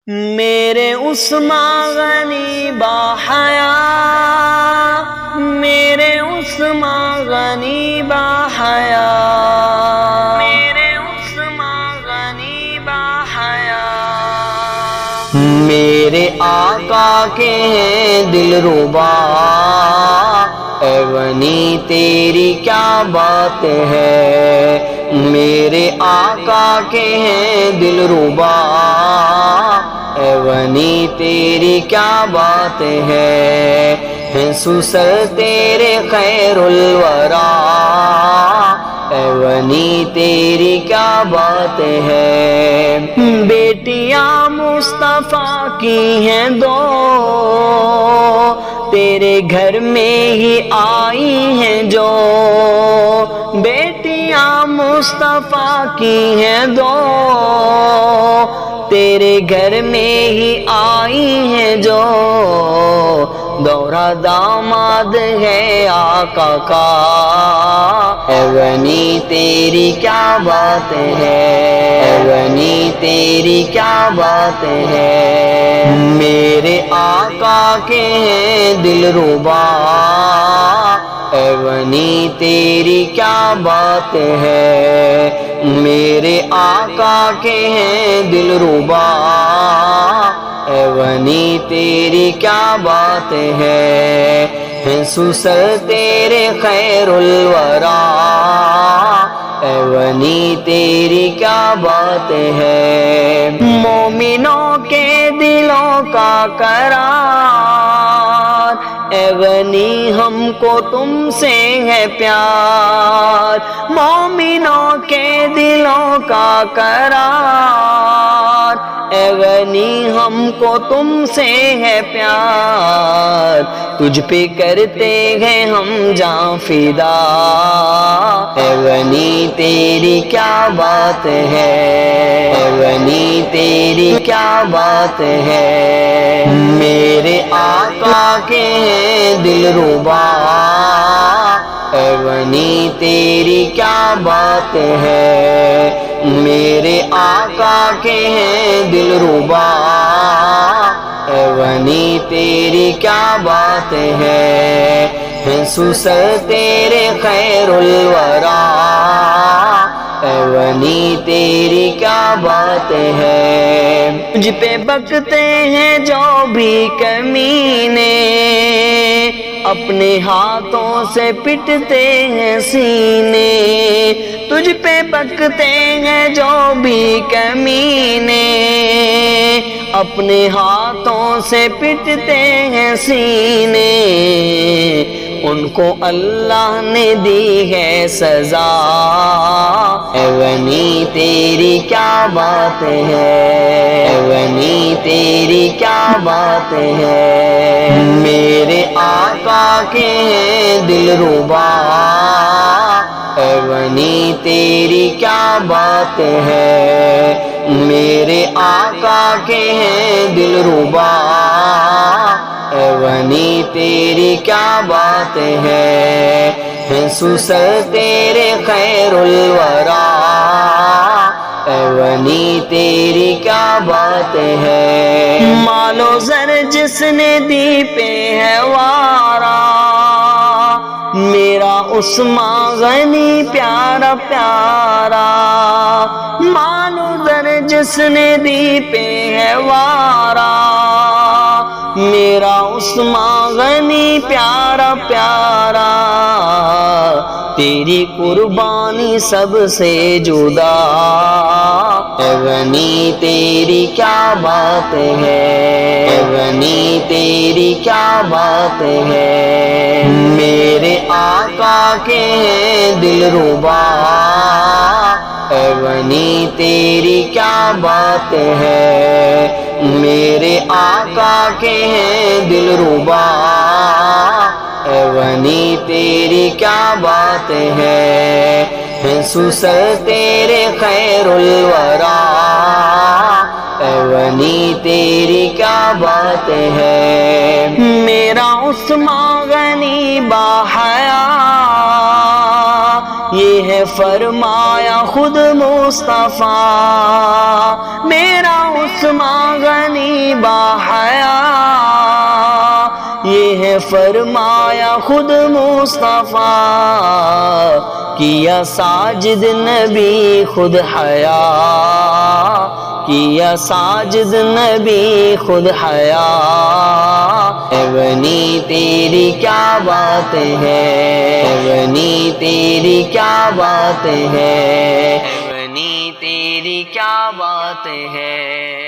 میرے عثمان غنی باحیا، میرے عثمان غنی باحیا، میرے عثمان غنی باحیا، میرے آقا کے ہیں دلربا، اے غنی تیری کیا بات ہے، میرے آقا کے ہیں دلربا، اے غنی تیری کیا بات ہے، سسر تیرے خیر الورا، اے غنی تیری کیا بات ہے، بیٹیاں مصطفیٰ کی ہیں دو، تیرے گھر میں ہی آئی ہیں جو، بیٹیاں مصطفیٰ کی ہیں دو، تیرے گھر میں ہی آئی ہیں جو، دوہرا داماد ہے آقا کا، اے غنی تیری کیا بات ہے، اے غنی تیری کیا بات ہے، میرے آقا کے ہیں دلربا، اے غنی تیری کیا بات ہے، میرے آقا کے ہیں دلربا، اے غنی تیری کیا بات ہے، سسر تیرے خیر الورا، اے غنی تیری کیا بات ہے، مومنوں کے دلوں کا قرار، اے غنی ہم کو تم سے ہے پیار، مومنوں کے دلوں کا قرار، اے غنی ہم کو تم سے ہے پیار، تجھ پہ کرتے ہیں ہم جاں فدا، اے غنی تیری کیا بات ہے، اے غنی تیری کیا بات ہے، میرے آقا کے ہیں دلربا، اے غنی تیری کیا بات ہے، میرے آقا کے ہیں دلربا، اے غنی تیری کیا بات ہے، سسر تیرے خیر الورا، اے غنی تیری کیا بات ہے، مجھ پہ بکتے ہیں جو بھی کمینے، اپنے ہاتھوں سے پٹتے ہیں سینے، تجھ پہ بکتے ہیں جو بھی کمینے، اپنے ہاتھوں سے پٹتے ہیں سینے، ان کو اللہ نے دی ہے سزا، اے غنی تیری کیا بات ہے، اے غنی تیری کیا بات ہے، میرے آقا کے ہیں دلربا، اے غنی تیری کیا بات ہے، میرے آقا کے ہیں دلربا، اے غنی تیری کیا بات ہے، سسر تیرے خیر الورا، اے غنی تیری کیا بات ہے، مال و زر جس نے دی پہ ہے وارا، میرا عثمان غنی پیارا پیارا، مال و زر جس نے دی پہ ہے وارا، میرا عثمان غنی پیارا پیارا، تیری قربانی سب سے جدا، اے غنی تیری کیا بات ہے، اے غنی تیری کیا بات ہے، میرے آقا کے ہیں دلربا، اے غنی تیری کیا بات ہے، میرے آقا کے ہیں دلربا، اے غنی تیری کیا بات ہے، سسر تیرے خیر الورا، اے غنی تیری کیا بات ہے، میرا عثمان غنی باحیا، یہ ہے فرمایا خود مصطفیٰ، میرا عثمان غنی باحیا، یہ ہے فرمایا خود مصطفیٰ، کیا ساجد نبی خود حیا، کیا ساجد نبی خود حیا۔ اے غنی تیری کیا بات ہے، اے غنی تیری کیا بات ہے، اے غنی تیری کیا بات ہے۔